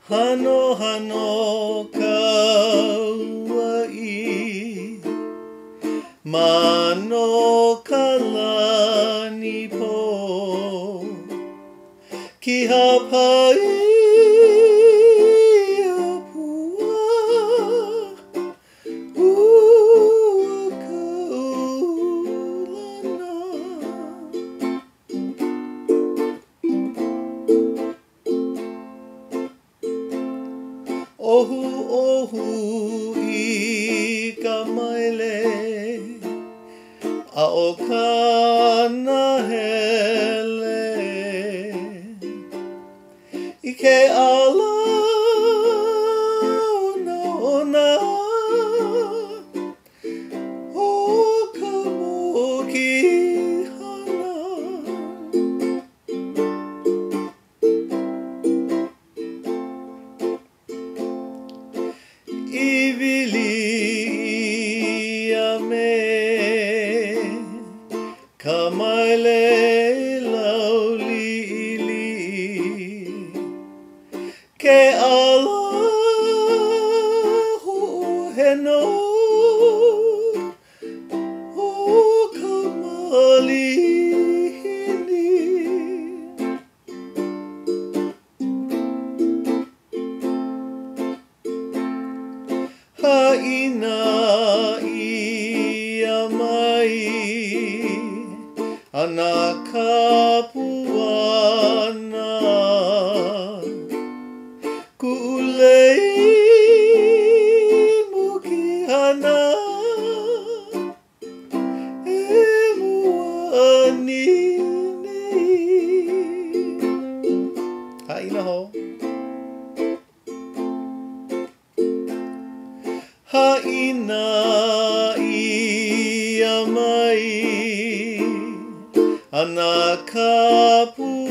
Hano hano kaua'i Mano kalani po Ki hapai apua Ua kaulana Ohu ohu I ka maile A o kana hele I ke ala ona O ka mokihana Iwili ia me Ka maile laulili Ke ala ho'oheno O ka malihini Ha'ina ia mai Ana kapuana Ku'ulei mukihana E muani nei Ha'ina ho Ha'ina ia mai Ana kapuana